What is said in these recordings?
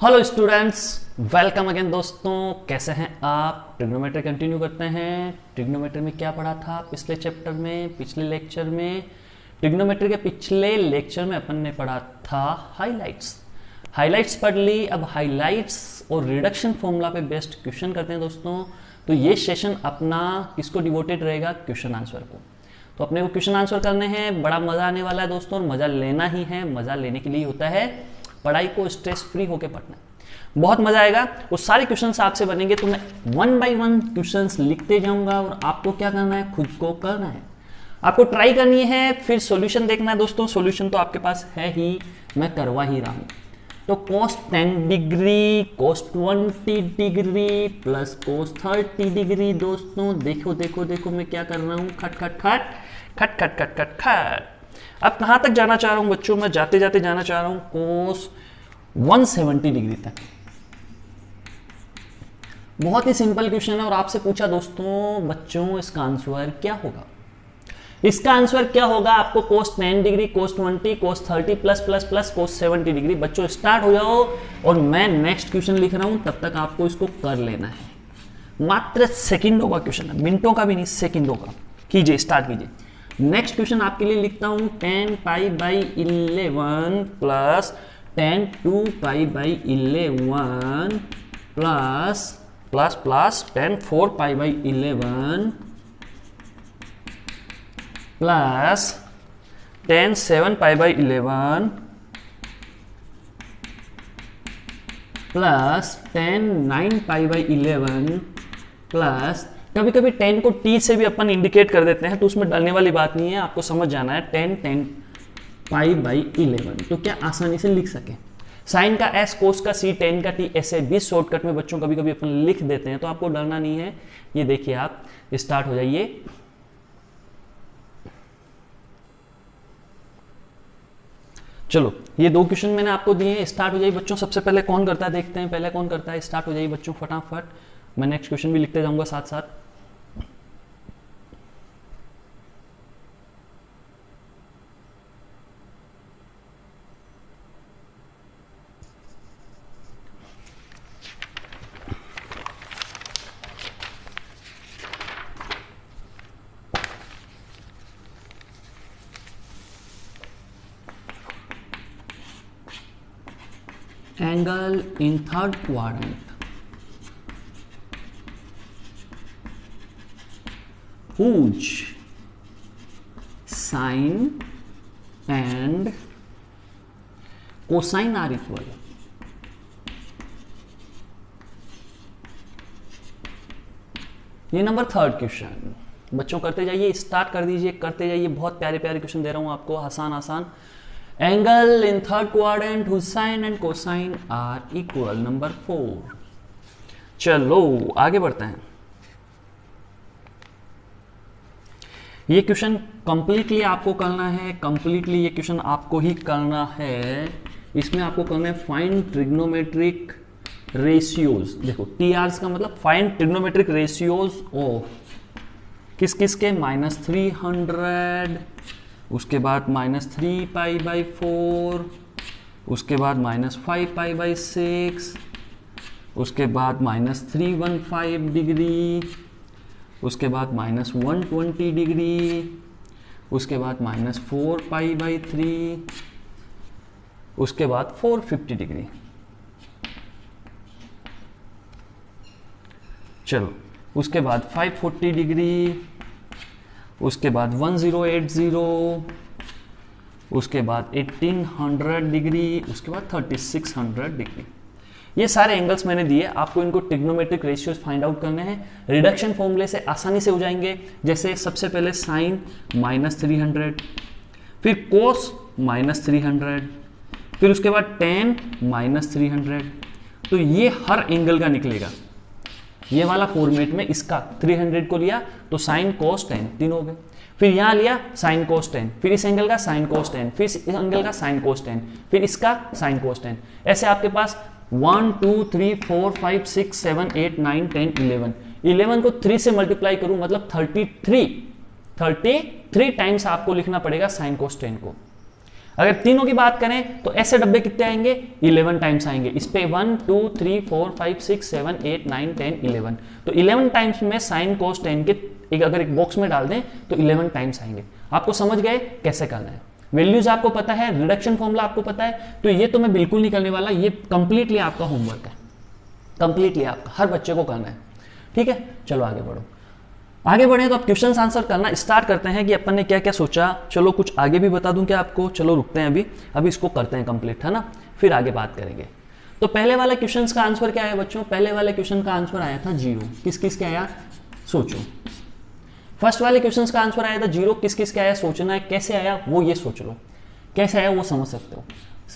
Hello students, welcome again दोस्तों। कैसे हैं आप? ट्रिग्नोमेट्री कंटिन्यू करते हैं। ट्रिग्नोमेट्री में क्या पढ़ा था पिछले चैप्टर में, पिछले लेक्चर में? ट्रिग्नोमेट्री के पिछले लेक्चर में अपन ने पढ़ा था हाइलाइट्स पढ़ ली। अब हाइलाइट्स और रिडक्शन फॉर्मूला पे बेस्ड क्वेश्चन करते हैं दोस्तों। तो ये सेशन अपना किसको डिवोटेड रहेगा? क्वेश्चन आंसर को। तो अपने को क्वेश्चन आंसर करने हैं, बड़ा मजा आने वाला है दोस्तों, और मजा लेना ही है। मजा लेने के लिए होता है पढ़ाई को स्ट्रेस फ्री होकर पढ़ना, बहुत मजा आएगा। वो सारे क्वेश्चंस आपसे बनेंगे तो मैं 1 बाय 1 क्वेश्चंस लिखते जाऊंगा और आपको क्या करना है? खुद को करना है, आपको ट्राई करनी है, फिर सॉल्यूशन देखना है दोस्तों। सॉल्यूशन तो आपके पास है ही, मैं करवा ही रहा हूं। तो cos 10 degree, cos 20 degree plus cos 30 degree दोस्तों। देखो देखो देखो मैं क्या कर रहा हूं, खट खट खट खट खट खट खट खट। अब कहां तक जाना चाह रहा हूं बच्चों? मैं जाते जाते जाना चाह रहा हूं cos 170 डिग्री तक। बहुत ही सिंपल क्वेश्चन है और आपसे पूछा दोस्तों बच्चों इसका आंसर क्या होगा? इसका आंसर क्या होगा? आपको cos 10 degree, cos 20, cos 30 plus plus plus cos 70 degree. बच्चों स्टार्ट हो जाओ और मैं नेक्स्ट क्वेश्चन लिख रहा हूं, तब तक आपको इसको कर लेना है। मात्र सेकंडों का क्वेश्चन है, मिनटों का भी नहीं, सेकंडों का। कीजिए, स्टार्ट कीजिए। नेक्स्ट क्वेश्चन आपके लिए लिखता हूं 10 pi by 11 plus 10 2 pi by 11 plus plus plus 10 4 pi by 11 plus 10 7 pi by 11 plus 10 9 pi by 11 plus, कभी कभी 10 को t से भी अपन इंडिकेट कर देते हैं, तो उसमें डरने वाली बात नहीं है, आपको समझ जाना है 10 10 पाई बाई 11। तो क्या आसानी से लिख सके? साइन का s, कोस का c, टेन का t, ऐसे भी शॉर्टकट में बच्चों कभी कभी अपन लिख देते हैं, तो आपको डरना नहीं है। ये देखिए, आप स्टार्ट हो जाइए। चलो, ये दो क्वेश्चन मैंने आपको दिए हैं, स्टार्ट हो जाइए बच्चों। सबसे पहले कौन करता है देखते हैं, पहले कौन करता है? स्टार्ट हो जाइए बच्चों फटाफट। मैं नेक्स्ट क्वेश्चन भी लिखते जाऊंगा साथ साथ। Angle in third quadrant whose sine and cosine are equal. ये नंबर थर्ड क्वेश्चन। बच्चों करते जाइए, स्टार्ट कर दीजिए, करते जाइए। बहुत प्यारे प्यारे क्वेश्चन दे रहा हूं आपको, आसान आसान। Angle in third quadrant whose sine and cosine are equal, number 4। चलो आगे बढ़ते हैं। ये क्वेश्चन कंप्लीटली आपको करना है, कंप्लीटली ये क्वेश्चन आपको ही करना है। इसमें आपको करना है फाइंड ट्रिग्नोमेट्रिक रेशियोज। देखो TRs का मतलब फाइंड ट्रिग्नोमेट्रिक रेशियोज ऑफ किस किस के? -300, उसके बाद -3 पाई बाई 4, उसके बाद -5 पाई बाई 6, उसके बाद -315 डिग्री, उसके बाद -120 डिग्री, उसके बाद -4 पाई बाई 3, उसके बाद 450 डिग्री। चलो, उसके बाद 540 डिग्री, उसके बाद 1080, उसके बाद 1800 डिग्री, उसके बाद 3600 डिग्री। ये सारे एंगल्स मैंने दिए, आपको इनको ट्रिग्नोमेट्रिक रेशियोज फाइंड आउट करने हैं। रिडक्शन फॉर्मूले से आसानी से हो जाएंगे। जैसे सबसे पहले साइन -300, फिर कोस -300, फिर उसके बाद टेन -300। तो ये हर एंगल का निकलेगा। ये वाला फॉर्मेट में इसका 300 को लिया तो साइन कोस टेन, तीन हो गए। फिर यहां लिया साइन कोस टेन, फिर इस एंगल का साइन कोस टेन, फिर इस एंगल का साइन कोस टेन, फिर इसका साइन कोस टेन। ऐसे आपके पास 1 2 3 4 5 6 7 8 9 10 11। 11 को 3 से मल्टीप्लाई करूं मतलब 33 टाइम्स आपको लिखना पड़ेगा साइन कोस टेन को। अगर तीनों की बात करें तो ऐसे डब्बे कितने आएंगे, 11 टाइम्स आएंगे। इस पे 1 2 3 4 5 6 7 8 9 10 11, तो 11 टाइम्स में साइन कोस टेन के अगर एक बॉक्स में डाल दें तो 11 टाइम्स आएंगे। आपको समझ गए कैसे करना है, वैल्यूज आपको पता है, रिडक्शन फॉर्मूला आपको पता है, तो ये तो मैं बिल्कुल नहीं करने वाला, ये कंप्लीटली आपका होमवर्क है, कंप्लीटली आपका, हर बच्चे को करना है। ठीक है, चलो आगे बढ़ो। आगे बढ़े तो आप क्वेश्चन आंसर करना स्टार्ट करते हैं कि अपन ने क्या क्या सोचा। चलो कुछ आगे भी बता दूं क्या आपको, चलो रुकते हैं अभी इसको करते हैं कंप्लीट, है ना, फिर आगे बात करेंगे। तो पहले वाले क्वेश्चन का आंसर क्या है बच्चों, पहले वाले क्वेश्चन का आंसर आया था 0, किस किस के आया सोचो। फर्स्ट वाले क्वेश्चन का आंसर आया था 0, किस किस के आया सोचना है, कैसे आया वो ये सोच लो, कैसे आया वो समझ सकते हो।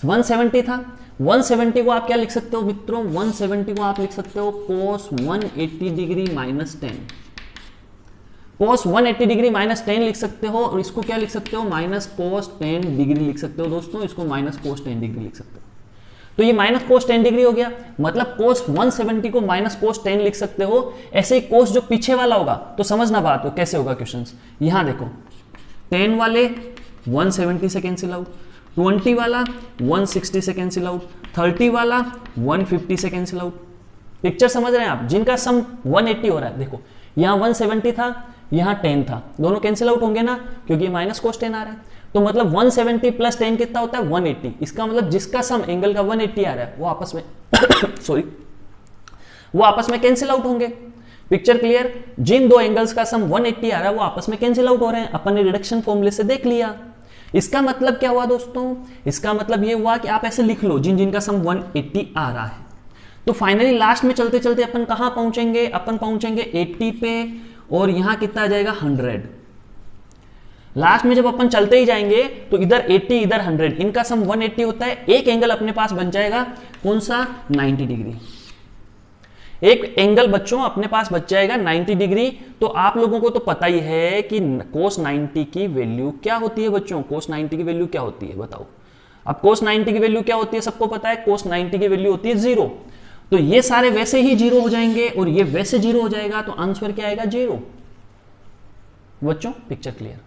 170 था, 170 को आप क्या लिख सकते हो मित्रों, 170 को आप लिख सकते हो cos 180 degree minus 10, cos 180 degree minus 10 लिख सकते हो, और इसको क्या लिख सकते हो माइनस cos 10 डिग्री लिख सकते हो दोस्तों, इसको माइनस cos 10 डिग्री लिख सकते हो। तो ये माइनस cos 10 डिग्री हो गया, मतलब cos 170 को माइनस cos 10 लिख सकते हो। ऐसे ही cos जो पीछे वाला होगा तो समझना बात हो कैसे होगा क्वेश्चन। यहां देखो 10 वाले 170 से कैंसिल आउट, 20 वाला 160 से कैंसिल आउट, 30 वाला 150 से कैंसिल आउट। पिक्चर समझ रहे हैं आप, जिनका सम 180 हो रहा है, देखो यहां 170 था, यहां 10 था, दोनों कैंसिल आउट होंगे ना, क्योंकि माइनस cos 10 आ रहा है। तो मतलब 170 प्लस 10 कितना होता है 180। इसका मतलब जिसका सम एंगल का 180 आ रहा है वो आपस में सॉरी वो आपस में कैंसिल आउट होंगे। पिक्चर क्लियर, जिन दो एंगल्स का सम 180 आ रहा है वो आपस में कैंसिल आउट हो रहे हैं, अपन ने रिडक्शन फॉर्मूले से देख लिया। इसका मतलब क्या हुआ दोस्तों, इसका मतलब ये हुआ कि आप ऐसे लिख लो जिन जिनका सम 180 आ रहा है। तो फाइनली लास्ट में चलते चलते अपन कहां पहुंचेंगे, अपन पहुंचेंगे 80 पे, और यहां कितना आ जाएगा 100। लास्ट में जब अपन चलते ही जाएंगे तो इधर 80 इधर 100, इनका सम 180 होता है। एक एंगल अपने पास बन जाएगा, कौन सा 90 डिग्री, एक एंगल बच्चों अपने पास बच जाएगा 90 डिग्री। तो आप लोगों को तो पता ही है कि cos 90 की वैल्यू क्या होती है बच्चों, cos 90 की वैल्यू क्या होती है बताओ। अब cos 90 की वैल्यू क्या होती है सबको पता है, cos 90 की वैल्यू होती है 0। तो ये सारे वैसे ही 0 हो जाएंगे और ये वैसे 0 हो जाएगा, तो आंसर क्या आएगा 0 बच्चों। पिक्चर क्लियर,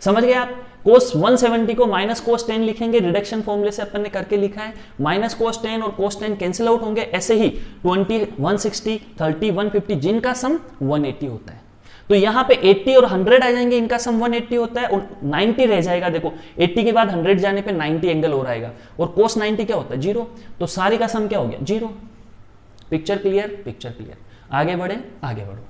समझ गए आप। cos 170 को माइनस cos 10 लिखेंगे, रिडक्शन फॉर्मूले से अपन ने करके लिखा है, माइनस cos 10 और cos 10 कैंसिल आउट होंगे। ऐसे ही 20 160 30 150 जिनका सम 180 होता है, तो यहां पे 80 और 100 आ जाएंगे, इनका सम 180 होता है, और 90 रह जाएगा। देखो 80 के बाद 100 जाने पे 90 एंगल हो आएगा, और cos 90 क्या होता है 0, तो सारी का सम क्या हो गया 0। Picture clear, picture clear. आगे बढ़े, आगे बढ़ो,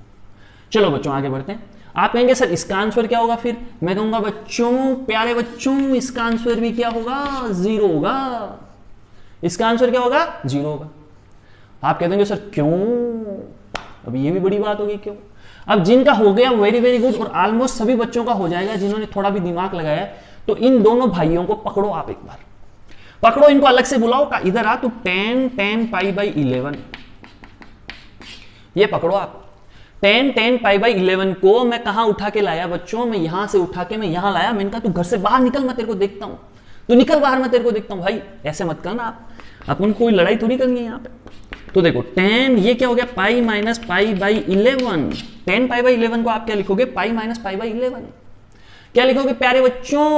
चलो बच्चों आगे बढ़ते हैं। आप कहेंगे सर इसका आंसर क्या होगा, फिर मैं कहूंगा बच्चों, प्यारे बच्चों, इसका आंसर भी क्या होगा 0 होगा। इसका आंसर क्या होगा 0 होगा। आप कह देंगे सर क्यों, अब ये भी बड़ी बात होगी क्यों। अब जिनका हो गया वेरी वेरी गुड, और ऑलमोस्ट सभी बच्चों का हो जाएगा जिन्होंने थोड़ा भी दिमाग लगाया। तो इन दोनों भाइयों को पकड़ो, आप एक बार पकड़ो, इनको अलग से बुलाओ, इधर आ, तो 10 पाई बाई 11 ये पकड़ो आप। 10 पाई बाई 11 को मैं कहां उठा के लाया बच्चों, मैं यहां से उठा के मैं यहां लाया। मैंने कहा तू घर से बाहर निकल, मैं तेरे को देखता हूं, तू निकल बाहर, मैं तेरे को देखता हूं। भाई ऐसे मत करना आप, अपन कोई लड़ाई थोड़ी करनी है यहां पे। तो देखो 10 ये क्या हो गया pi minus pi by 11। 10 pi by 11 को आप क्या लिखोगे, पाई माइनस पाई बाई 11। क्या लिखोगे प्यारे बच्चों,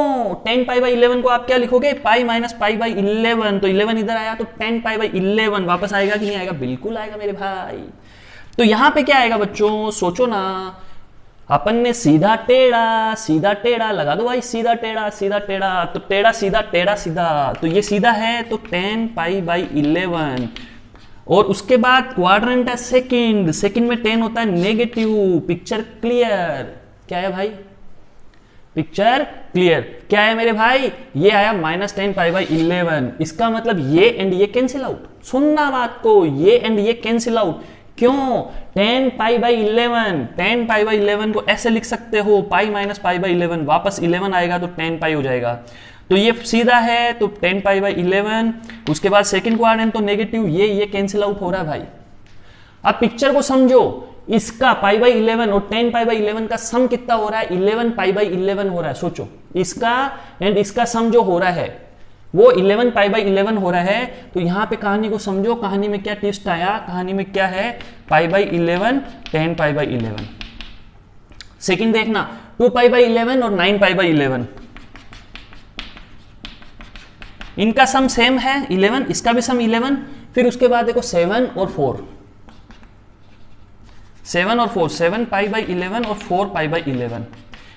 10 पाई बाई 11 को आप क्या लिखोगे, पाई माइनस पाई बाई 11। तो 11 इधर आया, तो 10 पाई बाई 11 वापस आएगा कि नहीं आएगा, बिल्कुल आएगा मेरे भाई। तो यहां पे क्या आएगा बच्चों, सोचो ना, अपन ने सीधा टेढ़ा लगा दो भाई, सीधा टेढ़ा, तो टेढ़ा सीधा, तो ये सीधा है, तो 10 पाई बाई 11। और उसके बाद क्वाड्रेंट है सेकंड में 10 होता है नेगेटिव। पिक्चर क्लियर, क्या है भाई, पिक्चर क्लियर, क्या है मेरे भाई, ये आया माइनस 10 पाई बाई 11। इसका मतलब ये एंड ये कैंसिल आउट, सुनना बात को, ये एंड ये कैंसिल आउट। क्यों, 10 पाई बाई 11, 10 पाई बाई 11 को ऐसे लिख सकते हो, पाई माइनस पाई बाई 11, वापस 11 आएगा तो 10 पाई हो जाएगा। तो ये सीधा है, तो 10 पाई बाई 11। उसके बाद सेकंड क्वाड्रेंट तो नेगेटिव, ये कैंसिल आउट हो रहा है भाई। अब पिक्चर को समझो, इसका पाई बाई 11 और 10 पाई बाई 11 का सम कितना हो रहा है, 11 पाई बाई 11 हो रहा है। सोचो इसका एंड इसका सम जो हो रहा है वो 11 पाई बाई 11 हो रहा है। तो यहां पे कहानी को समझो, कहानी में क्या ट्विस्ट आया, कहानी में क्या है, pi by 11 10 pi by 11। Second देखना 2 पाई बाई 11 और 9 पाई बाई 11। इनका सम सेम है 11, इसका भी सम 11, फिर उसके बाद देखो 7 और 4, 7 और 4, 7 पाई बाई 11 और 4 पाई बाई 11,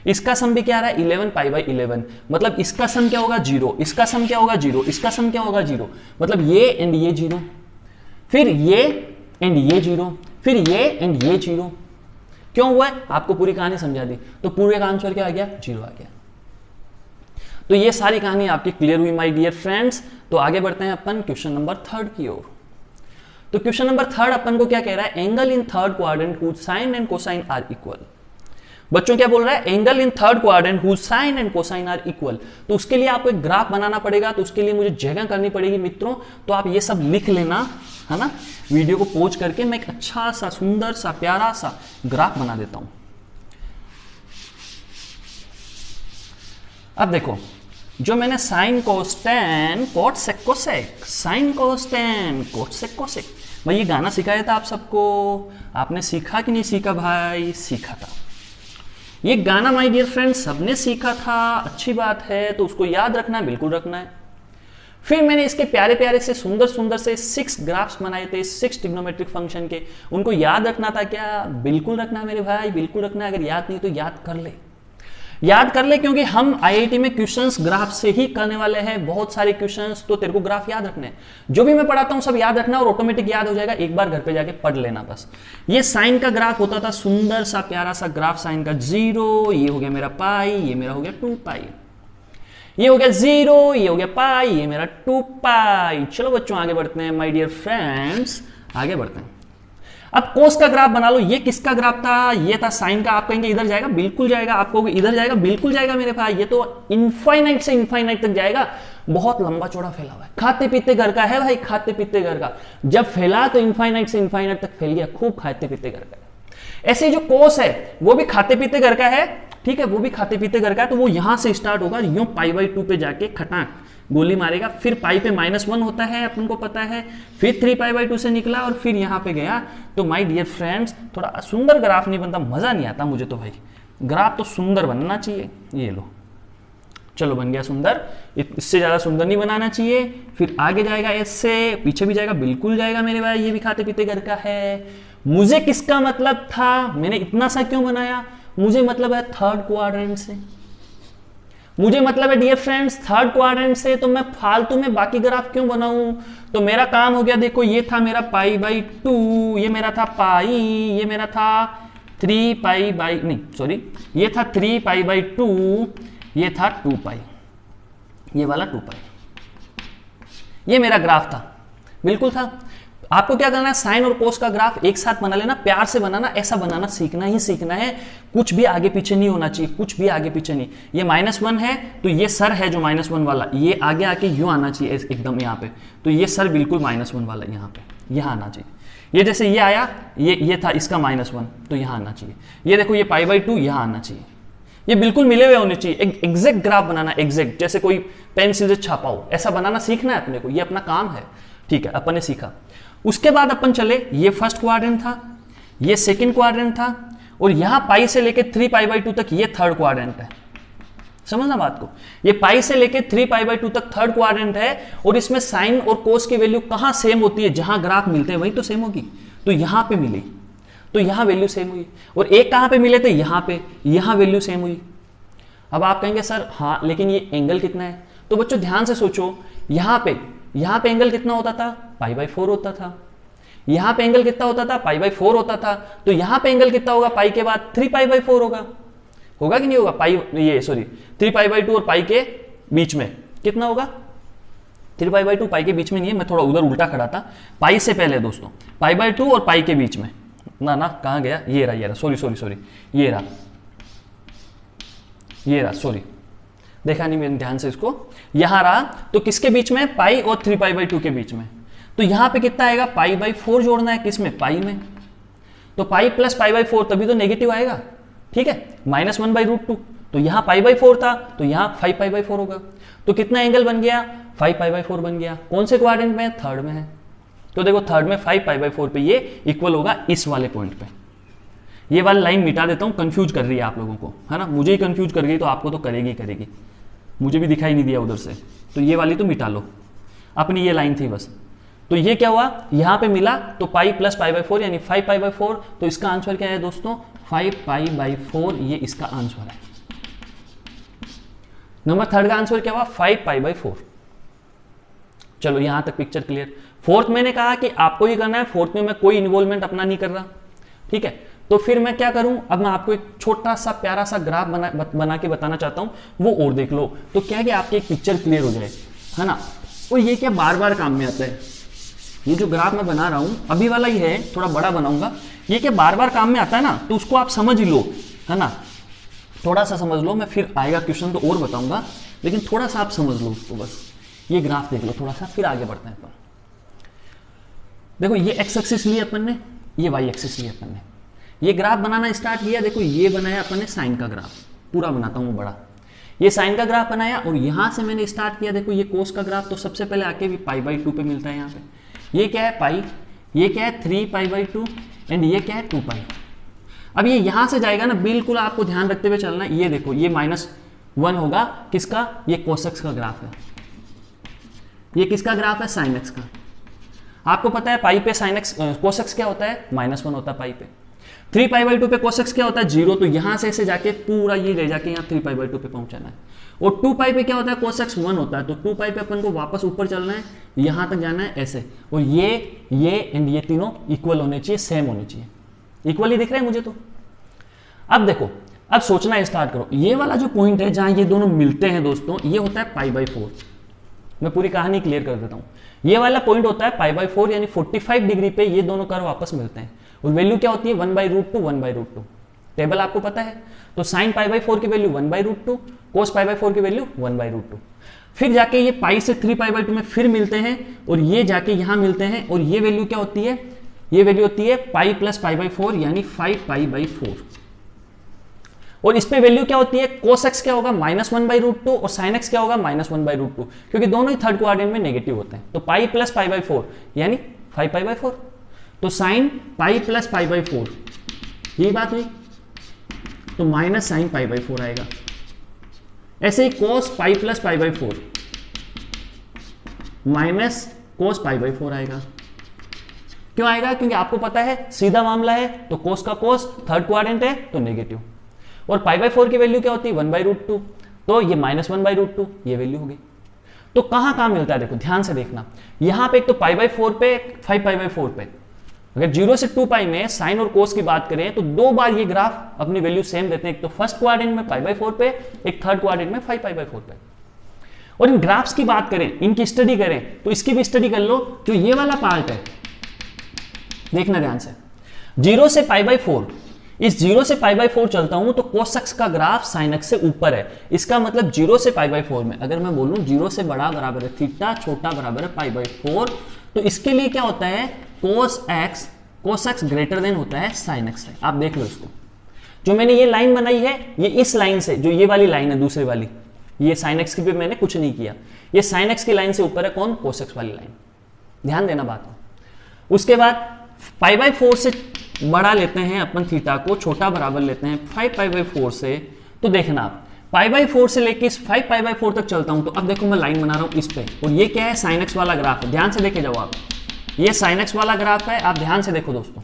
इसका सम भी क्या आ रहा है 11 पाई बाई 11, मतलब इसका सम क्या होगा 0, इसका सम क्या होगा 0, इसका सम क्या होगा 0, मतलब ये एंड ये 0, फिर ये एंड ये 0, फिर ये एंड ये 0। क्यों हुआ है आपको पूरी कहानी समझा दी, तो पूरे का आंसर क्या आ गया 0 आ गया। तो ये सारी कहानी आपकी क्लियर हुई माय डियर फ्रेंड्स। तो आगे बढ़ते हैं अपन क्वेश्चन नंबर 3 की ओर। तो क्वेश्चन नंबर 3 अपन को क्या कह रहा है, angle in third quadrant whose sine and cosine are equal. बच्चों क्या बोल रहा है, angle in third quadrant whose sine and cosine are equal. तो उसके लिए आपको एक ग्राफ बनाना पड़ेगा, तो उसके लिए मुझे जगह करनी पड़ेगी मित्रों, तो आप ये सब लिख लेना है ना, वीडियो को पॉज करके मैं एक अच्छा सा सुंदर सा प्यारा सा ग्राफ बना देता हूं। अब देखो, जो मैंने sine cos tan cot sec cosec, sine cos tan cot sec cosec, मैं ये गाना सिखाया था आप सबको, आपने सीखा कि नहीं सीखा भाई, सीखा था ये गाना माय डियर फ्रेंड्स, सबने सीखा था, अच्छी बात है, तो उसको याद रखना है, बिल्कुल रखना है। फिर मैंने इसके प्यारे प्यारे से सुंदर सुंदर से 6 ग्राफ्स बनाए थे 6 ट्रिग्नोमेट्रिक फंक्शन के, उनको याद रखना था क्या, बिल्कुल रखना है मेरे भाई, बिल्कुल रखना है। अगर याद नहीं तो याद कर ले, याद कर ले, क्योंकि हम आईआईटी में क्वेश्चंस ग्राफ से ही करने वाले हैं, बहुत सारे क्वेश्चंस, तो तेरे को ग्राफ याद रखने हैं। जो भी मैं पढ़ाता हूं सब याद रखना और ऑटोमेटिक याद हो जाएगा, एक बार घर पे जाके पढ़ लेना बस। ये साइन का ग्राफ होता था, सुंदर सा प्यारा सा ग्राफ साइन का, 0, ये हो गया मेरा पाई, ये मेरा हो गया 2 पाई, ये हो गया 0, ये हो गया पाई, ये मेरा 2 पाई। चलो बच्चों आगे बढ़ते हैं माय डियर फ्रेंड्स, आगे बढ़ते हैं। अब कोस का ग्राफ बना लो, ये किसका ग्राफ था, ये था साइन का। आप कहेंगे इधर जाएगा, बिल्कुल जाएगा, आप कहोगे इधर जाएगा, बिल्कुल जाएगा मेरे भाई, ये तो इनफाइनाइट से इनफाइनाइट तक जाएगा, बहुत लंबा चौड़ा फैला हुआ है, खाते पीते घर का है भाई, खाते पीते घर का, जब फैला तो इनफाइनाइट से इनफाइनाइट तक फैल गया, खूब खाते पीते घर का। ऐसे जो कोस है वो भी खाते पीते घर का है, ठीक है, वो भी खाते पीते घर का है, तो वो यहां से स्टार्ट होगा, यूं π/2 पे जाके खटाक गोली मारेगा, फिर पाई पे -1 होता है अपन को पता है, फिर 3π/2 से निकला और फिर यहां पे गया। तो माय डियर फ्रेंड्स, थोड़ा सुंदर ग्राफ नहीं बनता, मजा नहीं आता मुझे तो भाई, ग्राफ तो सुंदर बनना चाहिए। ये लो, चलो बन गया सुंदर, इससे ज्यादा सुंदर नहीं बनाना चाहिए। फिर आगे जाएगा ऐसे, पीछे भी जाएगा, बिल्कुल जाएगा मेरे भाई, ये भी खाते पीते घर का है। मुझे किसका मतलब था, मैंने इतना सा क्यों बनाया, मुझे मतलब है थर्ड क्वाड्रेंट से, मुझे मतलब है डियर फ्रेंड्स थर्ड क्वाड्रेंट से, तो मैं फालतू में बाकी ग्राफ क्यों बनाऊं। तो मेरा काम हो गया, देखो ये था मेरा π/2, ये मेरा था पाई, ये मेरा था 3π/, नहीं सॉरी, ये था 3π/2, ये था 2 पाई, ये वाला 2 पाई, ये मेरा ग्राफ था, बिल्कुल था। आपको क्या करना है, साइन और कोस का ग्राफ एक साथ बना लेना, प्यार से बनाना, ऐसा बनाना सीखना ही सीखना है, कुछ भी आगे पीछे नहीं होना चाहिए, कुछ भी आगे पीछे नहीं। ये -1 है तो ये सर है जो -1 वाला, ये आगे आके यूं आना चाहिए एकदम यहाँ पे, तो ये सर बिल्कुल -1 वाला यहाँ पे, यहाँ आना चाहिए। ये जैसे ये आया, ये था इसका -1, तो यहाँ आना चाहिए। ये देखो ये π/2 यहाँ आना चाहिए, ये बिल्कुल मिले हुए होने चाहिए। एक एग्जैक्ट ग्राफ बनाना, एग्जैक्ट, जैसे कोई पेंसिल से छापा हो, ऐसा बनाना सीखना है अपने को, ये अपना काम है, ठीक है, अपन ने सीखा। उसके बाद अपन चले, ये फर्स्ट क्वाड्रेंट था, ये सेकंड क्वाड्रेंट था, और यहां पाई से लेके 3π/2 तक ये थर्ड क्वाड्रेंट है। समझना बात को, ये पाई से लेके 3π/2 तक थर्ड क्वाड्रेंट है, और इसमें साइन और कोस की वैल्यू कहां सेम होती है, जहां ग्राफ मिलते हैं वहीं तो सेम होगी। तो यहां पे मिली तो यहां वैल्यू सेम हुई, और एक कहां पे मिले थे, यहां पे, यहां वैल्यू सेम हुई। अब आप कहेंगे सर हाँ लेकिन ये एंगल कितना है, तो बच्चों ध्यान से सोचो, यहां पे एंगल कितना होता था, π/4 होता था, यहां पे एंगल कितना होता था, π/4 होता था, तो यहां पे एंगल कितना होगा, पाई के बाद 3π/4 होगा कि नहीं होगा, 3π/2 और पाई के बीच में कितना होगा, 3π/2 पाई के बीच में नहीं है, मैं थोड़ा उधर उल्टा खड़ा था, पाई से पहले दोस्तों, π/2 और पाई के बीच में, ना कहां गया, ये रहा, सॉरी, ये रहा, सॉरी, देखा नहीं मैंने ध्यान से इसको, यहां रहा, तो किसके बीच में, पाई और 3π/2 के बीच में। तो यहां पे कितना आएगा, π/4 जोड़ना है, किसमें, पाई में, तो पाई प्लस π/4 तभी तो नेगेटिव आएगा, ठीक है, -1/√2, तो यहां π/4 था, तो यहां 5π/4 होगा, तो कितना एंगल बन गया, 5π/4 बन गया। कौन से क्वाड्रेंट में है, थर्ड में है, तो देखो थर्ड में 5π/4 पे ये इक्वल होगा इस वाले पॉइंट पे। ये वाली लाइन मिटा देता हूं, कंफ्यूज कर रही है आप लोगों को, है ना, मुझे ही कंफ्यूज कर गई तो आपको तो करेगी, मुझे भी दिखाई नहीं दिया उधर से, तो ये वाली तो मिटा लो, अपनी ये लाइन थी बस। तो ये क्या हुआ, यहां पे मिला तो पाई प्लस पाई बाई 4 यानी 5 पाई बाई 4। तो इसका आंसर क्या है दोस्तों, 5 पाई बाई 4, ये इसका आंसर है। नंबर थर्ड का आंसर क्या हुआ, 5 पाई बाई 4। चलो यहां तक पिक्चर क्लियर। फोर्थ मैंने कहा कि आपको ही करना है, फोर्थ में मैं कोई इन्वॉल्वमेंट अपना नहीं कर रहा, ठीक है। तो फिर मैं क्या करूं, अब मैं आपको एक छोटा सा प्यारा सा ग्राफ बना के बताना चाहता हूं, वो और देख लो तो क्या कि आपकी एक पिक्चर क्लियर हो जाए, है ना। और ये क्या बार बार काम में आता है, ये जो ग्राफ मैं बना रहा हूं अभी वाला ही है, थोड़ा बड़ा बनाऊंगा, ये क्या बार बार काम में आता है ना, तो उसको आप समझ लो, है ना, थोड़ा सा समझ लो। मैं फिर आएगा क्वेश्चन तो और बताऊंगा, लेकिन थोड़ा सा आप समझ लो उसको बस। ये ग्राफ देख लो थोड़ा सा, फिर आगे बढ़ते हैं अपन। देखो ये एक्स एक्सिस लिया अपन ने, ये वाई एक्सिस लिया अपन ने, ये ग्राफ बनाना स्टार्ट किया। देखो ये बनाया अपन ने साइन का ग्राफ, पूरा बनाता हूं बड़ा, ये साइन का ग्राफ बनाया और यहां से मैंने स्टार्ट किया। देखो ये कोस का ग्राफ, तो सबसे पहले आके भी पाई बाई 2 पे मिलता है यहाँ पे। ये क्या है पाई, ये क्या है 3 पाई बाई 2 एंड ये क्या है 2 पाई। अब ये यहां से जाएगा ना, बिल्कुल आपको ध्यान रखते हुए चलना है। ये देखो ये -1 होगा, किसका, ये कोसेक्स का ग्राफ है। ये किसका ग्राफ है, साइन एक्स का। आपको पता है पाई पे साइन एक्स कोसेक्स क्या होता है, -1 होता है पाई पे। 3 पाई बाई 2 पे कोसेक्स क्या होता है, 0। तो यहां से ऐसे जाके पूरा ये ले जाके यहाँ 3 पाई बाई 2 पे पहुंचाना है। और 2 पाई पे क्या होता है, कोसेक्स 1 होता है। तो 2 पाई पे अपन को वापस ऊपर चलना है, यहां तक जाना है ऐसे। और ये एंड ये तीनों इक्वल होने चाहिए, सेम होने चाहिए। इक्वली दिख रहे हैं मुझे तो। अब देखो, अब सोचना स्टार्ट करो। ये वाला जो पॉइंट है जहां ये दोनों मिलते हैं दोस्तों, ये होता है पाई बाई 4। मैं पूरी कहानी क्लियर कर देता हूं। ये वाला पॉइंट होता है पाई बाई 4 यानी 45 डिग्री पे ये दोनों कर्व वापस मिलते हैं। और वैल्यू क्या होती है, 1/√2 1/√2। टेबल आपको पता है। तो साइन पाई बाई 4 की वैल्यू 1/√2, कोस पाई बाई 4 की वैल्यू 1/√2। फिर जाके ये पाई से 3 पाई बाई 2 में फिर मिलते हैं और ये जाके यहां मिलते हैं। और ये वैल्यू क्या होती है, ये वैल्यू होती है पाई प्लस पाई बाई 4 यानी 5 पाई बाई 4। और इस पे वैल्यू क्या होती है, कोस एक्स क्या होगा -1/√2 और साइन एक्स क्या होगा -1/√2, क्योंकि दोनों ही थर्ड क्वाड्रेंट में नेगेटिव होते हैं। तो पाई प्लस पाई बाई 4 यानी 5 पाई बाई 4। तो sine pi plus pi by 4, यही बात हुई। तो माइनस साइन पाई बाई 4 आएगा। ऐसे ही cos pi plus pi by 4 minus cos pi by 4 आएगा। क्यों आएगा, क्योंकि आपको पता है सीधा मामला है। तो कोस का कोस थर्ड क्वाड्रेंट है तो नेगेटिव। और पाई बाई 4 की वैल्यू क्या होती है 1/√2, तो ये -1/√2 ये वैल्यू होगी। तो कहां मिलता है, देखो ध्यान से देखना। यहां पे एक तो पाई बाई 4 पे, 5 पाई बाई 4 पे। अगर 0 से 2 पाई में साइन और कोस की बात करें तो 2 बार ये ग्राफ अपनी वैल्यू सेम देते हैं। एक तो फर्स्ट क्वाड्रेंट में पाई बाई 4 पे, एक थर्ड क्वाड्रेंट में 5 पाई बाई 4 पे। और इन ग्राफ्स की बात करें, इनकी स्टडी करें तो इसकी भी स्टडी कर लो। जो ये वाला पार्ट है, देखना ध्यान से, 0 से पाई बाई 4, इस 0 से पाई बाई 4 चलता हूं तो कोसेक्स का ग्राफ साइन एक्स से ऊपर है। इसका मतलब 0 से पाई बाई 4 में अगर मैं बोलूं 0 से बड़ा बराबर है थीटा, छोटा बराबर है पाई बाई 4, तो इसके लिए क्या होता है, कोस एक्स ग्रेटर देन होता है साइन एक्स से। आप देख लो इसको। जो मैंने ये लाइन बनाई है, ये इस लाइन से, जो ये वाली लाइन है दूसरी वाली, ये साइन एक्स की भी मैंने कुछ नहीं किया। ये साइन एक्स की लाइन से ऊपर है कौन, कोस एक्स वाली लाइन। ध्यान देना बात में। उसके बाद पाई बाई 4 से बड़ा लेते हैं अपन थीटा को, छोटा बराबर लेते हैं 5 पाई बाई 4 से। तो देखना आप पाई बाई 4 से लेके इस 5 पाई बाई 4 तक चलता हूं। तो अब देखो मैं लाइन बना रहा हूं इस पे, और ये क्या है, साइन एक्स वाला ग्राफ है। ध्यान से देखे जाओ आप, ये साइन एक्स वाला ग्राफ है। आप ध्यान से देखो दोस्तों,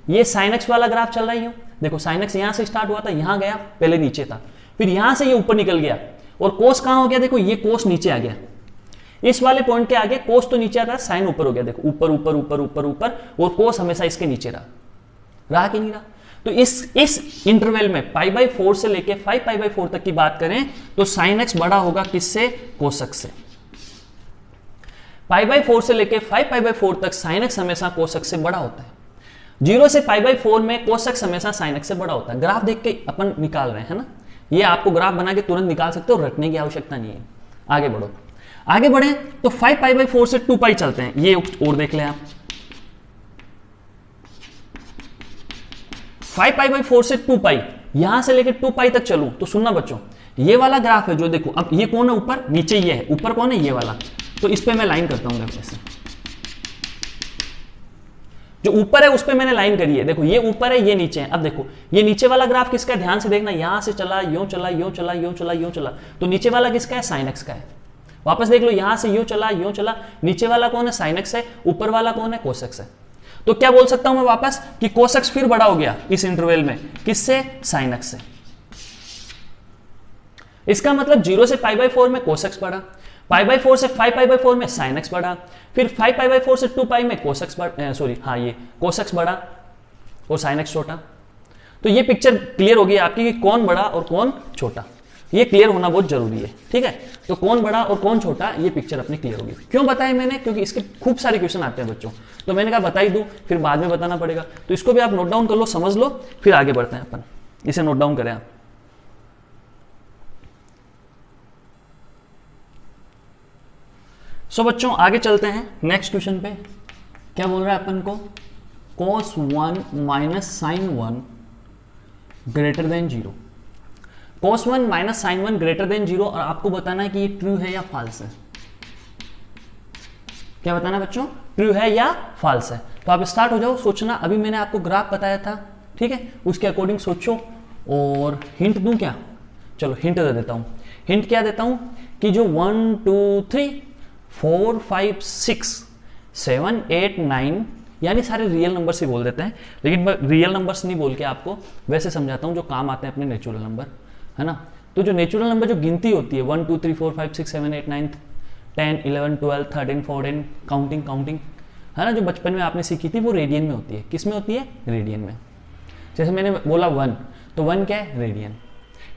ये साइन एक्स वाला ग्राफ चल रहा है। देखो साइन एक्स यहां से स्टार्ट हुआ था, यहां गया, पहले नीचे था, फिर यहां से ये ऊपर निकल गया। और कोस कहां हो गया, देखो ये कोस नीचे आ गया। इस वाले पॉइंट के आगे कोस तो नीचे आता है, साइन ऊपर हो गया। देखो ऊपर ऊपर ऊपर ऊपर ऊपर, और कोस हमेशा इसके नीचे रहा कि नहीं रहा। तो इस इंटरवल में पाई बाई 4 से लेके 5 पाई बाई 4 तक की बात करें तो साइन एक्स बड़ा होगा किससे, कोसेक्स से। पाई बाई 4 से लेके 5 पाई बाई 4 तक साइन एक्स हमेशा कोसेक्स से बड़ा होता है। 0 से पाई बाई 4 में कोसेक्स हमेशा साइन एक्स से बड़ा होता है। ग्राफ देख के अपन निकाल रहे हैं ना, ये आपको ग्राफ बना के तुरंत निकाल सकते हो, रटने की आवश्यकता नहीं है। आगे बढ़ो, आगे बढ़े तो 5 पाई बाई 4 से 2 पाई चलते हैं। ये और देख लें आप, 5 पाई बाई 4 से 2 पाई, यहां से लेकर 2 पाई तक चलूं तो सुनना बच्चों, ये वाला ग्राफ है जो देखो, अब ये कौन है ऊपर, नीचे ये है, ऊपर कौन है, ये वाला। तो इस पे मैं लाइन करता हूं, देखो ऐसे, जो ऊपर है उस पे मैंने लाइन करी है। देखो ये ऊपर है, ये नीचे है। अब देखो ये नीचे वाला ग्राफ किसका है, ध्यान से देखना, यहां से चला, यूं चला, यूं चला, यूं चला, यूं चला, तो नीचे वाला किसका है, साइन एक्स का है। वापस देख लो, यहां से यूं चला यूं चला, नीचे वाला कौन है, साइन एक्स है, ऊपर वाला कौन है, कोस एक्स है। तो क्या बोल सकता हूं मैं वापस कि कोस एक्स फिर बड़ा हो गया इस इंटरवल में, किससे, साइन एक्स से। इसका मतलब 0 से पाई बाई 4 में कोस एक्स बढ़ा, पाई बाई 4 से 5 पाई बाई 4 में साइन एक्स बढ़ा, फिर 5 पाई बाई 4 से 2 पाई में कोस एक्स सॉरी हाँ ये कोस एक्स बढ़ा और साइन एक्स छोटा। तो ये पिक्चर क्लियर होगी आपकी कि कौन बड़ा और कौन छोटा, ये क्लियर होना बहुत जरूरी है, ठीक है। तो कौन बड़ा और कौन छोटा, ये पिक्चर अपनी क्लियर होगी। क्यों बताया मैंने, क्योंकि इसके खूब सारे क्वेश्चन आते हैं बच्चों, तो मैंने कहा बता ही दूं, फिर बाद में बताना पड़ेगा। तो इसको भी आप नोट डाउन कर लो, समझ लो, फिर आगे बढ़ते हैं अपन। इसे नोट डाउन करें आप। सो बच्चों आगे चलते हैं नेक्स्ट क्वेश्चन पे। क्या बोल रहा है अपन को, cos 1 minus sine 1 greater than 0। cos 1 minus sine 1 greater than 0, और आपको बताना है कि ये ट्रू है या फॉल्स है। क्या बताना बच्चों, ट्रू है या फॉल्स है। तो आप स्टार्ट हो जाओ सोचना। अभी मैंने आपको ग्राफ बताया था, ठीक है, उसके अकॉर्डिंग सोचो। और हिंट दूं क्या, चलो हिंट दे देता हूं। हिंट क्या देता हूं कि जो 1 2 3 4 5 6 7 8 9 यानी सारे रियल नंबर्स ही बोल देते हैं, लेकिन मैं रियल नंबर्स नहीं बोल के आपको वैसे समझाता हूं जो काम आते हैं अपने नेचुरल नंबर, है ना। तो जो नेचुरल नंबर जो गिनती होती है 1 2 3 4 5 6 7 8 9 10 11 12 13 14 काउंटिंग, है ना, जो बचपन में आपने सीखी थी वो रेडियन में होती है। किस में होती है, रेडियन में। जैसे मैंने बोला 1 तो 1 क्या है, रेडियन।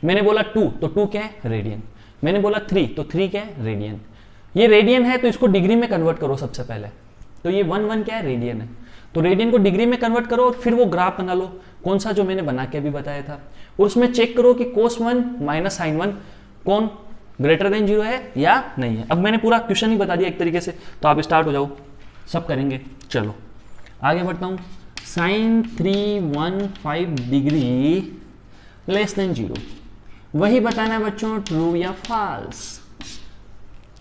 मैंने बोला 2 तो 2 क्या है, रेडियन। मैंने बोला 3 तो 3 क्या है, रेडियन। ये रेडियन है तो इसको डिग्री में कन्वर्ट करो सबसे पहले। तो ये 1 1 क्या है, रेडियन है। तो रेडियन को डिग्री में कन्वर्ट करो और फिर वो ग्राफ बना लो, कौन सा, जो मैंने बना के अभी बताया था। और उसमें चेक करो कि cos 1 माइनस साइन 1 कौन ग्रेटर देन 0 है या नहीं है। अब मैंने पूरा क्वेश्चन ही बता दिया एक तरीके से, तो आप स्टार्ट हो जाओ, सब करेंगे। चलो आगे बढ़ता हूं। साइन 315 डिग्री लेस देन 0, वही बताना है बच्चों, ट्रू या फॉल्स,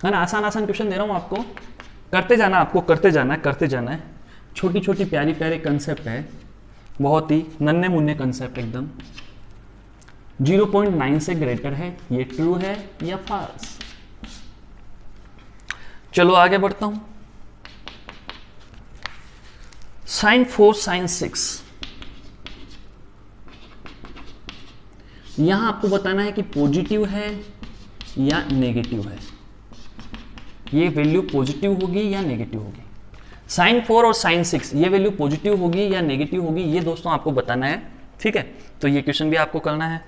है ना। आसान आसान क्वेश्चन दे रहा हूं आपको, करते जाना, आपको करते जाना है। छोटी छोटी प्यारी प्यारे कंसेप्ट है, बहुत ही नन्हे मुन्ने कंसेप्ट एकदम। 0.9 से ग्रेटर है, ये ट्रू है या फॉल्स। चलो आगे बढ़ता हूं। साइन 4 साइन 6, यहां आपको बताना है कि पॉजिटिव है या नेगेटिव है। ये वैल्यू पॉजिटिव होगी या नेगेटिव होगी। साइन 4 और साइन 6 ये वैल्यू पॉजिटिव होगी या नेगेटिव होगी, ये दोस्तों आपको बताना है, ठीक है। तो ये क्वेश्चन भी आपको करना है।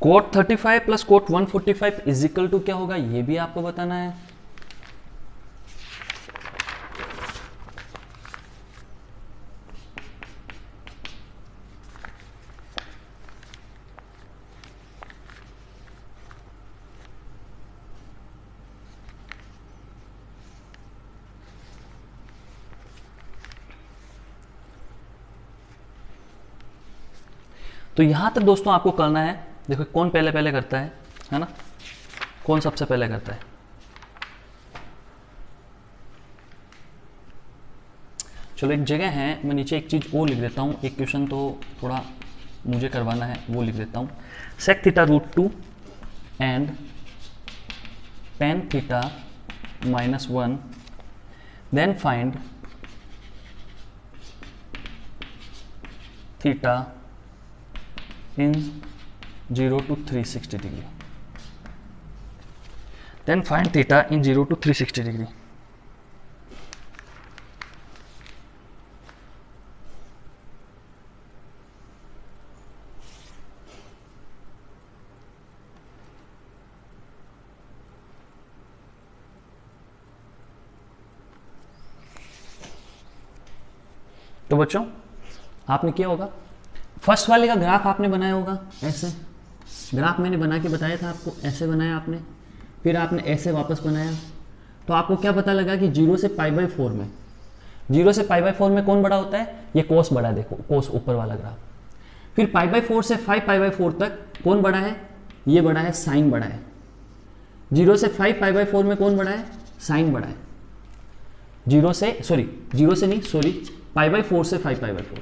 Cot 35 plus cot 145 is equal to क्या होगा, ये भी आपको बताना है। तो यहां तक दोस्तों आपको करना है। देखो कौन पहले पहले करता है ना, कौन सबसे पहले करता है। चलो एक जगह है, मैं नीचे एक चीज और लिख देता हूं, एक क्वेश्चन तो थोड़ा मुझे करवाना है, वो लिख देता हूं। Sec theta √2 and tan theta -1, then find theta in 0 to 360 degree. Then find theta in 0 to 360 degree. तो बच्चों आपने किया होगा, फर्स्ट वाले का ग्राफ आपने बनाया होगा, ऐसे ग्राफ मैंने बना के बताया था आपको, ऐसे बनाया आपने, फिर आपने ऐसे वापस बनाया। तो आपको क्या पता लगा कि 0 से पाई बाई 4 में, 0 से पाई बाई 4 में कौन बड़ा होता है, ये कोस बड़ा है, देखो कोस ऊपर वाला ग्राफ। फिर पाई बाई 4 से 5 पाई बाई 4 तक कौन बड़ा है, ये बड़ा है, साइन बड़ा है। 0 से 5 पाई बाई 4 में कौन बड़ा है? साइन बड़ा है। 0 से नहीं, सॉरी, पाई बाई 4 से 5 पाई बाई 4,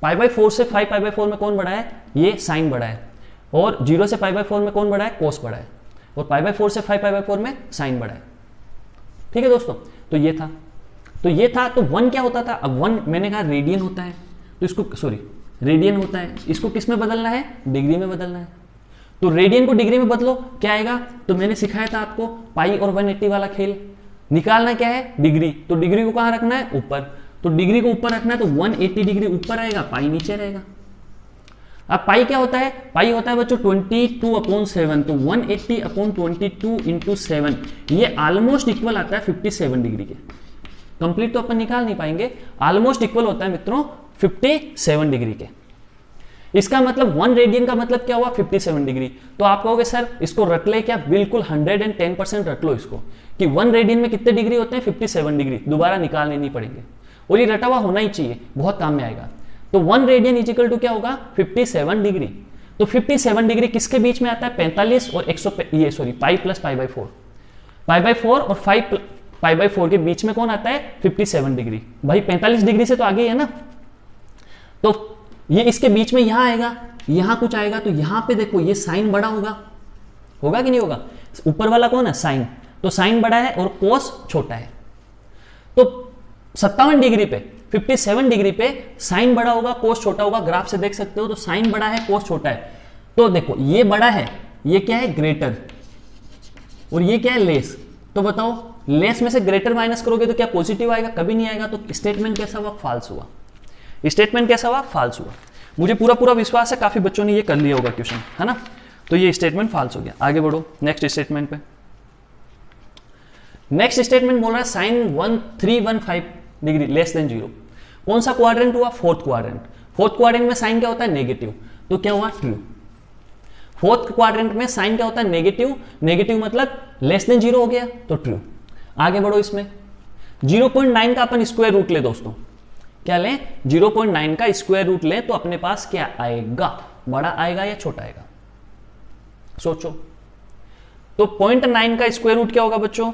पाई बाई 4 से 5 पाई बाई 4 में कौन बड़ा है? ये साइन बड़ा है। और 0 से पाई बाई 4 में कौन बड़ा है? कोस बड़ा है। और पाई बाई 4 से 5 पाई बाई 4 में साइन बड़ा है। ठीक है दोस्तों, तो ये था। तो 1 क्या होता था? अब 1 मैंने कहा रेडियन होता है, तो इसको रेडियन होता है, इसको किस में बदलना है? डिग्री में बदलना है। तो रेडियन को डिग्री में बदलो, क्या आएगा? तो मैंने सिखाया था आपको पाई और 180 वाला खेल। निकालना क्या है? डिग्री। तो डिग्री को कहां रखना है? ऊपर। तो डिग्री को ऊपर रखना है, तो 180 डिग्री ऊपर रहेगा, पाई नीचे रहेगा। अब पाई क्या होता है? पाई होता है बच्चों 22/7। तो 180/22 इंटू 7, ये ऑलमोस्ट इक्वल आता है 57 डिग्री के। कंप्लीट तो अपन निकाल नहीं पाएंगे, ऑलमोस्ट इक्वल होता है मित्रों 57 डिग्री के। इसका मतलब 1 रेडियन का मतलब क्या हुआ? 57 डिग्री। तो आप कहोगे सर इसको रट ले क्या? बिल्कुल 110% रट लो इसको, कि 1 रेडियन में कितने डिग्री होते हैं? 57 डिग्री। दोबारा निकालने नहीं पड़ेंगे, और ये रटा हुआ होना ही चाहिए, बहुत काम में आएगा। तो 1 रेडियन इजिकल टू क्या होगा? 57 डिग्री। तो 57 डिग्री किसके बीच में आता है? 45 और 100, पाई plus pi by 4, pi by 4 और 5 पाई बाई 4 के बीच में कौन आता है? 57 डिग्री। भाई 45 डिग्री से तो आगे है ना, तो ये इसके बीच में यहां आएगा, यहां कुछ आएगा, तो यहां पे देखो ये साइन बड़ा होगा कि नहीं होगा? ऊपर वाला कौन है? साइन। तो साइन बड़ा है और कोस छोटा है। तो 57 डिग्री पे, 57 डिग्री पे साइन बड़ा होगा, कोस छोटा होगा। ग्राफ से देख सकते हो, तो साइन बड़ा है, कोस छोटा है। तो देखो ये बड़ा है, ये क्या है? ग्रेटर, और ये क्या है? लेस। तो बताओ लेस में से ग्रेटर माइनस करोगे तो क्या पॉजिटिव आएगा? कभी नहीं आएगा। तो स्टेटमेंट कैसा हुआ? फॉल्स हुआ। स्टेटमेंट कैसा हुआ? फॉल्स हुआ। मुझे पूरा विश्वास है काफी बच्चों ने ये कर लिया होगा क्वेश्चन, है ना। तो ये स्टेटमेंट फॉल्स हो गया। आगे बढ़ो नेक्स्ट स्टेटमेंट पे। नेक्स्ट स्टेटमेंट बोल रहा है साइन 315 डिग्री लेस देन 0। कौन सा क्वाड्रेंट हुआ? Fourth quadrant. फोर्थ क्वाड्रेंट में साइन क्या होता है? नेगेटिव। तो क्या हुआ? ट्रू। फोर्थ क्वाड्रेंट में साइन क्या होता है? नेगेटिव। नेगेटिव मतलब लेस देन 0 हो गया, तो ट्रू। आगे बढ़ो, इसमें 0.9 का अपन स्क्वायर रूट ले दोस्तों। क्या लें? 0.9 का स्क्वायर रूट लें, तो अपने पास क्या आएगा? बड़ा आएगा या छोटा आएगा? सोचो। तो 0.9 का स्क्वायर रूट क्या होगा बच्चों?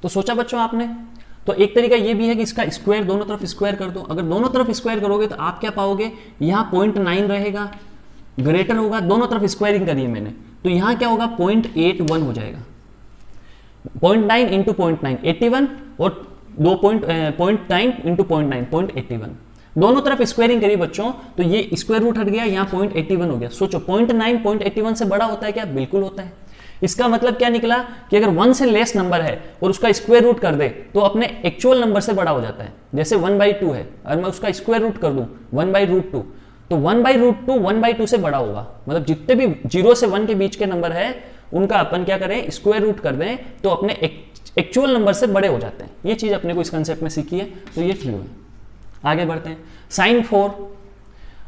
तो सोचा बच्चों आपने? तो एक तरीका ये भी है कि इसका स्क्वायर दोनों तरफ स्क्वायर कर दो। अगर दोनों तरफ स्क्वायर करोगे तो आप क्या पाओगे? यहां 0.9 रहेगा, ग्रेटर होगा, दोनों तरफ स्क्वायरिंग करिए मैंने, तो यहां क्या होगा? 0.81 हो जाएगा। 0.9 इंटू 0.9 81, और 0.9 इंटू 0.9 0.81। दोनों तरफ स्क्वायरिंग करिए बच्चों, तो ये स्क्वायर रूट हट गया, यहाँ 0.81 हो गया। सोचो 0.9 0.81 से बड़ा होता है क्या? बिल्कुल होता है। इसका मतलब क्या निकला कि अगर 1 से लेस नंबर है और उसका स्क्वायर रूट कर दे तो अपने एक्चुअल नंबर से बड़ा हो जाता है। जैसे 1/2 है, अगर मैं उसका स्क्वायर रूट कर दूं 1/√2, तो 1/√2 1/2 से बड़ा होगा। मतलब जितने भी 0 से 1 के बीच के नंबर है उनका अपन क्या करें? स्क्वायर रूट कर दें, तो अपने एक्चुअल नंबर से बड़े हो जाते हैं। ये चीज अपने को इस कंसेप्ट में सीखी है, तो ये ट्रू है। आगे बढ़ते हैं। साइन 4।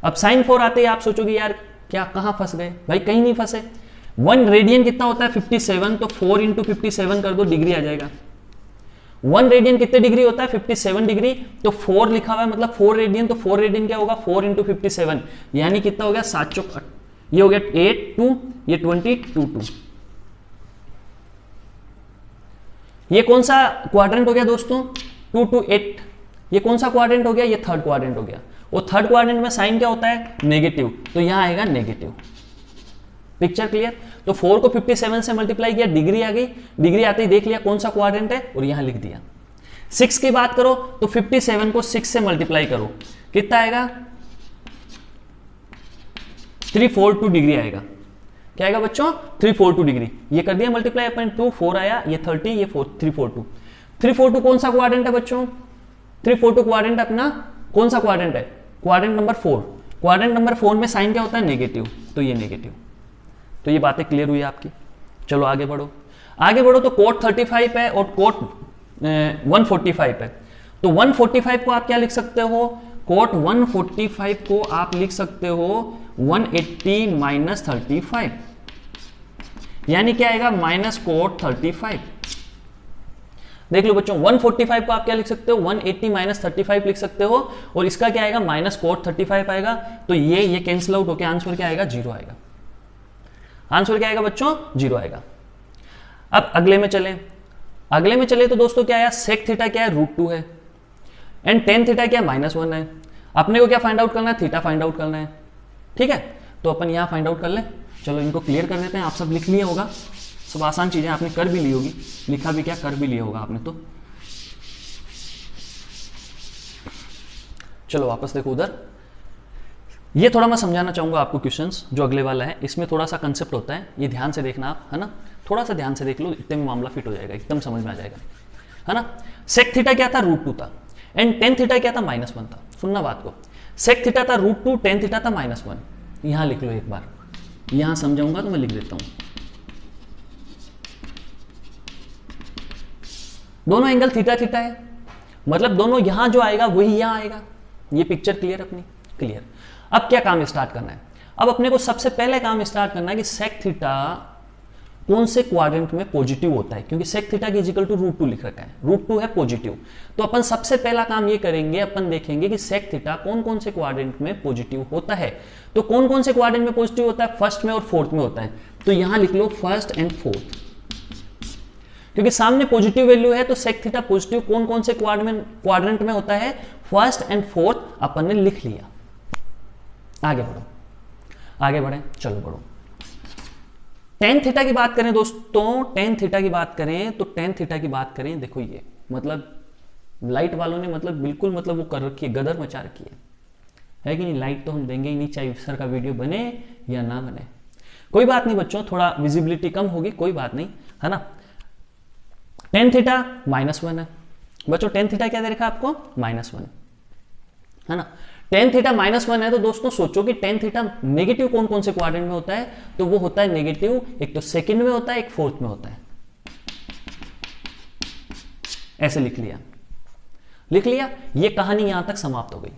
अब साइन 4 आते ही आप सोचोगे यार क्या, कहां फंस गए? भाई कहीं नहीं फंसे। 1 रेडियन कितना होता है? 57। तो 4 इंटू 57 कर दो, डिग्री आ जाएगा। 1 रेडियन कितने डिग्री होता है? 57 डिग्री। तो 4 लिखा हुआ है मतलब 4 रेडियन, तो 4 रेडियन क्या होगा? 4 इंटू 57, यानी कितना हो गया? 7 चौक 8, ये हो गया 8 2, ये 22 ये कौन सा क्वाड्रेंट हो गया दोस्तों? 2 to 8। ये कौन सा क्वाड्रेंट हो गया? ये थर्ड क्वाड्रेंट हो गया। और थर्ड क्वाड्रेंट में साइन क्या होता है? नेगेटिव। तो यहां आएगा नेगेटिव। Picture clear? तो 4 को 57 से मल्टीप्लाई किया, डिग्री आ गई। डिग्री आते ही देख लिया कौन सा क्वाड्रेंट है और यहां लिख दिया। 6 की बात करो तो 57 को 6 से मल्टीप्लाई करो, कितना आएगा? 342 डिग्री आएगा। क्या आएगा बच्चों? 342 डिग्री। ये कर दिया मल्टीप्लाई अपन, 2 4 आया, ये 30, ये 4 342। 342 कौन सा क्वाड्रेंट है बच्चों? 342 क्वाड्रेंट अपना कौन सा क्वाड्रेंट है? Quadrant number 4। क्वाड्रेंट नंबर 4 में साइन क्या होता है? नेगेटिव। तो ये नेगेटिव। तो ये बातें क्लियर हुई आपकी। चलो आगे बढ़ो। आगे बढ़ो तो कोट 35 है और कोट 145 है। तो 145 को आप क्या लिख सकते हो? कोट 145 को आप लिख सकते हो 180 माइनस 35, यानी क्या आएगा? Minus cot 35। देख लो बच्चों, 145 को आप क्या लिख सकते हो, 180 माइनस 35 लिख सकते हो, और इसका क्या आएगा, माइनस कोट 35 आएगा। तो ये कैंसिल आउट होकर आंसर क्या आएगा, 0 आएगा। आंसर क्या आएगा बच्चों, 0 आएगा। अब अगले में चले तो दोस्तों क्या आया, सेक थीटा क्या है, √2 है, एंड टेन थीटा क्या, -1 है। अपने को क्या फाइंड आउट करना है, थीटा फाइंड आउट करना है। ठीक है, तो अपन यहां फाइंड आउट कर ले। चलो इनको क्लियर कर देते हैं। आप सब लिख लिया होगा, सब आसान चीजें आपने कर भी ली होगी, लिखा भी क्या, कर भी लिया होगा आपने। तो चलो वापस देखो उधर। ये थोड़ा मैं समझाना चाहूंगा आपको क्वेश्चंस जो अगले वाला है, इसमें थोड़ा सा कंसेप्ट होता है, ये ध्यान से देखना आप, है ना, थोड़ा सा ध्यान से देख लो, इतने में मामला फिट हो जाएगा, एकदम समझ में आ जाएगा, है ना। सेक थीटा क्या था, √2 था, एंड टेन थीटा क्या था, -1 था। सुनना बात को, सेक थीटा था √2, टेन थीटा था -1। यहां लिख लो एक बार, यहां समझाऊंगा तो मैं लिख देता हूं। दोनों एंगल थीटा थीटा है, मतलब दोनों यहां जो आएगा वही यहां आएगा। ये पिक्चर क्लियर अपनी, क्लियर। अब क्या काम स्टार्ट करना है, अब अपने को सबसे पहले काम स्टार्ट करना है कि सेक थीटा कौन से क्वाड्रेंट में पॉजिटिव होता है, क्योंकि सेक थीटा की इक्वल टू √2 लिख रखा है, √2 है पॉजिटिव। तो अपन सबसे पहला काम ये करेंगे, अपन देखेंगे कि सेक थीटा कौन कौन से क्वाड्रेंट में पॉजिटिव होता है। तो कौन कौन से क्वाड्रेंट में पॉजिटिव होता है, फर्स्ट में और फोर्थ में होता है। तो यहां लिख लो फर्स्ट एंड फोर्थ, क्योंकि सामने पॉजिटिव वैल्यू है, तो सेक थीटा पॉजिटिव कौन कौन से क्वाड्रेंट में होता है, फर्स्ट एंड फोर्थ अपन ने लिख लिया। आगे बढ़ो, आगे बढ़े, चलो बढ़ो। टेन थीटा की बात करें दोस्तों, टेन थीटा की बात करें तो टेन थीटा की बात करें, देखो ये मतलब लाइट वालों ने मतलब बिल्कुल मतलब वो कर रखी है, गदर मचा रखी है कि नहीं। लाइट तो हम देंगे ही नहीं, चाहे सर का वीडियो बने या ना बने। कोई बात नहीं बच्चों, थोड़ा विजिबिलिटी कम होगी, कोई बात नहीं, है ना। टेन थीटा -1 है बच्चों, टेन थीटा क्या दे रखा आपको, -1, है ना। टेन थीटा -1 है, तो दोस्तों सोचो कि टेन थीटा नेगेटिव कौन कौन से क्वाड्रेंट में होता है, तो वो होता है नेगेटिव, एक तो सेकंड में होता है, एक फोर्थ में होता है। ऐसे लिख लिया, ये कहानी यहां तक समाप्त हो गई।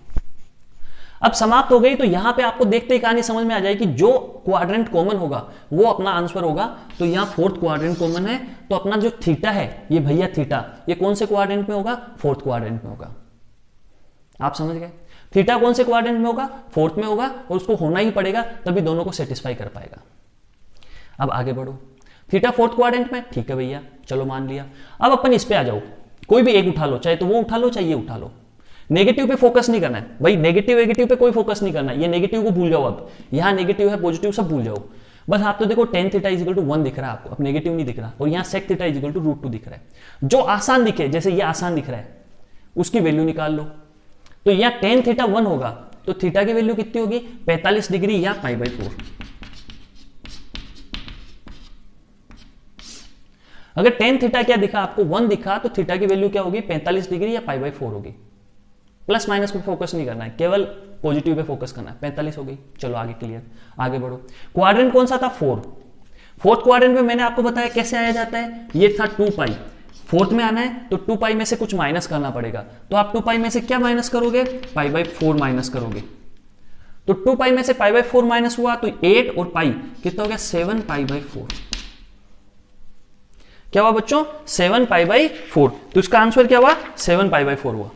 अब समाप्त हो गई तो यहां पे आपको देखते ही कहानी समझ में आ जाएगी, जो क्वाड्रेंट कॉमन होगा वो अपना आंसर होगा। तो यहां फोर्थ क्वाड्रेंट कॉमन है, तो अपना जो थीटा है, ये भैया थीटा, ये कौन से क्वाड्रेंट में होगा, फोर्थ क्वाड्रेंट में होगा। आप समझ गए, थीटा कौन से क्वाड्रेंट में होगा, फोर्थ में होगा, और उसको होना ही पड़ेगा, तभी दोनों को सेटिस्फाई कर पाएगा। अब आगे बढ़ो, थीटा फोर्थ क्वाड्रेंट में, ठीक है भैया, चलो मान लिया। अब अपन इस पे आ जाओ, कोई भी एक उठा लो, चाहे तो वो उठा लो, चाहे ये उठा लो। नेगेटिव पे फोकस नहीं करना है भाई, नेगेटिव पे कोई फोकस नहीं करना है, ये नेगेटिव को भूल जाओ। अब यहां नेगेटिव है, पॉजिटिव सब भूल जाओ। बस आप तो देखो टेन थीटा इक्वल टू 1 दिख रहा है आपको, अब नेगेटिव नहीं दिख रहा, और यहां सेक थीटा इक्वल टू √2 दिख रहा है। जो आसान दिखे, जैसे ये आसान दिख रहा है, उसकी वैल्यू निकाल लो। तो यहां टेन थीटा 1 होगा, तो थीटा की वैल्यू कितनी होगी, 45 डिग्री या π/4। अगर टेन थीटा क्या दिखा आपको, 1 दिखा, तो थीटा की वैल्यू क्या होगी, 45 डिग्री या π/4 होगी। प्लस माइनस पे फोकस नहीं करना है, केवल पॉजिटिव पे फोकस करना है। 45 हो गई, चलो आगे क्लियर, आगे बढ़ो। क्वाड्रेंट कौन सा था, 4। फोर्थ क्वाड्रेंट में मैंने आपको बताया कैसे आया जाता है, ये था 2π। फोर्थ में आना है तो 2π में से कुछ माइनस करना पड़ेगा, तो आप 2π में से क्या माइनस करोगे, π/4 माइनस करोगे। तो 2π में से π/4 माइनस हुआ तो 8 और पाई कितना हो गया, 7 π/4। क्या हुआ बच्चों, 7 π/4। तो इसका आंसर क्या हुआ, 7 π/4 हुआ।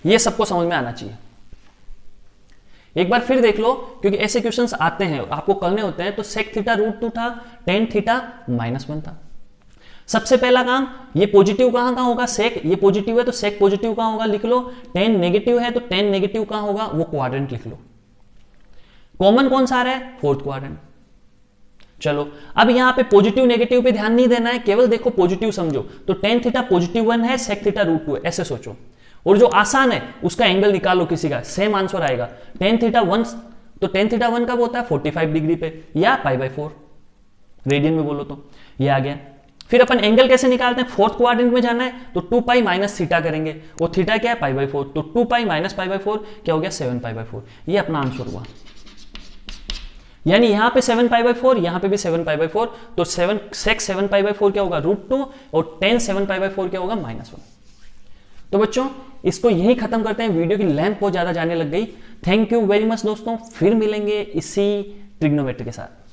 ये सबको समझ में आना चाहिए। एक बार फिर देख लो, क्योंकि ऐसे क्वेश्चंस आते हैं, आपको करने होते हैं। तो सेक थीटा √2 था, टेन थीटा -1 था। सबसे पहला काम, ये पॉजिटिव कहां होगा, सेक, ये पॉजिटिव है तो सेक पॉजिटिव कहां होगा, लिख लो। टेन नेगेटिव है तो टेन नेगेटिव कहां होगा, वो क्वाड्रेंट लिख लो। कॉमन कौन सा आ रहा है, फोर्थ क्वाड्रेंट। चलो अब यहां पे पॉजिटिव नेगेटिव पे ध्यान नहीं देना है, केवल देखो पॉजिटिव समझो। तो टेन थीटा +1 है, सेक थीटा √2 है, ऐसे सोचो। और जो आसान है उसका एंगल निकाल लो, किसी का सेम आंसर आएगा। टेन थीटा 1, तो टेन थीटा 1 कब होता है, 45 डिग्री पे या π/4, रेडियन में बोलो तो ये आ गया। फिर अपन एंगल कैसे निकालते हैं, फोर्थ क्वाड्रेंट में जाना है तो 2π माइनस थीटा करेंगे, वो थीटा क्या है, π/4। तो 2π माइनस π/4 क्या हो गया, 7 π/4। ये अपना आंसर हुआ। यानी यहां पे 7 π/4, यहां पे भी 7 π/4। तो 7 π/4 क्या होगा, √2, और 10 7 π/4 क्या होगा, -1। तो बच्चों इसको यही खत्म करते हैं, वीडियो की लेंथ बहुत ज्यादा जाने लग गई। थैंक यू वेरी मच दोस्तों, फिर मिलेंगे इसी ट्रिग्नोमेट्री के साथ।